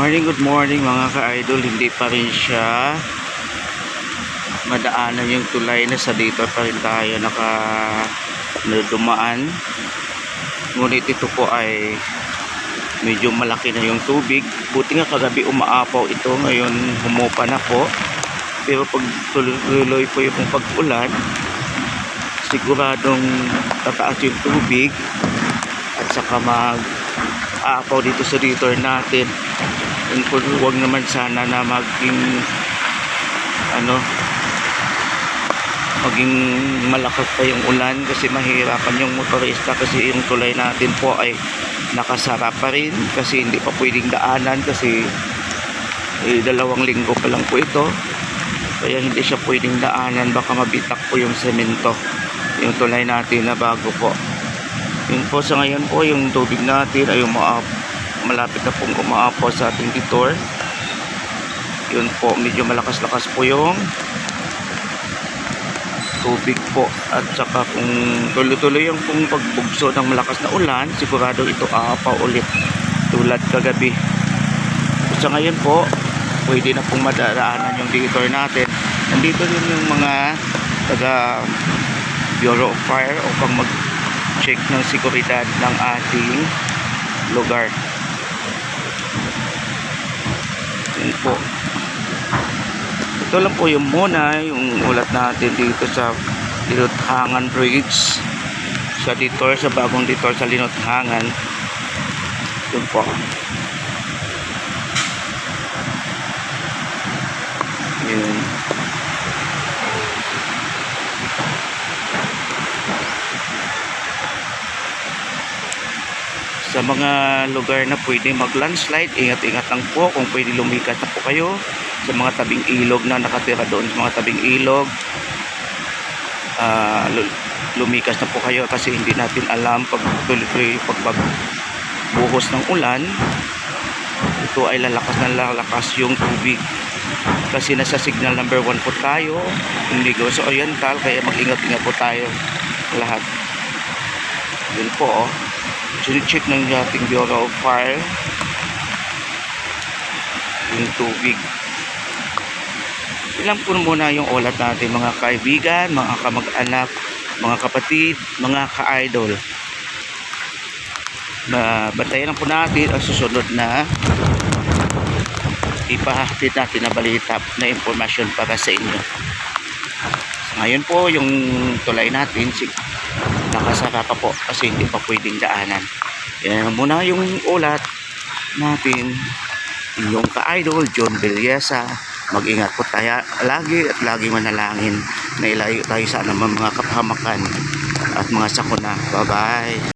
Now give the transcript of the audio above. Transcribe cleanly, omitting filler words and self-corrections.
Good morning mga ka-idol. Hindi pa rin siya madaanan yung tulay na sa dito pa rin tayo dumaan. Ngunit ito po ay medyo malaki na yung tubig. Buti nga kagabi umaapaw ito, ngayon humupa na po. Pero pag tuloy po yung pag-ulan, siguradong tataas yung tubig at saka mag-aapaw dito sa detour natin. Huwag naman sana na maging malakas pa yung ulan, kasi mahirapan yung motorista, kasi yung tulay natin po ay nakasara pa rin kasi hindi pa pwedeng daanan kasi 2 linggo pa lang po ito, kaya hindi siya pwedeng daanan. Baka mabitak po yung semento yung tulay natin na bago po. Yun po, sa ngayon po yung tubig natin ay malapit na pong umaapaw sa ating detour. Yun po, medyo malakas-lakas po yung tubig po, at saka kung tuloy-tuloy yung pagbugso ng malakas na ulan, sigurado ito aapaw ulit tulad kagabi. Sa ngayon po, pwede na pong madaanan yung detour natin. Nandito din yung mga taga Bureau of Fire upang mag-check ng seguridad ng ating lugar. Yun po. Ito lang po yung ulat natin dito sa Linothangan Bridge, sa detour, sa bagong detour sa Linothangan. Yun po. Yun. Sa mga lugar na pwede mag-landslide, ingat-ingat lang po. Kung pwede, lumikas na po kayo sa mga tabing ilog na nakatira doon sa mga tabing ilog. Lumikas na po kayo kasi hindi natin alam pag buhos ng ulan, ito ay lalakas yung tubig, kasi nasa signal number 1 po tayo, Negros Oriental, kaya mag-ingat-ingat po tayo lahat. Yun po, sinicheck ng ating Bureau of Fire yung tubig. Ilan po muna yung ulat natin mga kaibigan, mga kamag-anak, mga kapatid, mga ka-idol. Bantayan lang po natin ang susunod na ipahatid natin na balita na impormasyon para sa inyo. Ngayon po yung tulay natin nakasara pa po kasi hindi pa pwedeng daanan. Yan muna yung ulat natin. Yung ka-idol John Villesa, mag-ingat po tayo lagi at lagi manalangin na ilayo tayo sa anumang mga kapahamakan at mga sakuna. Bye bye.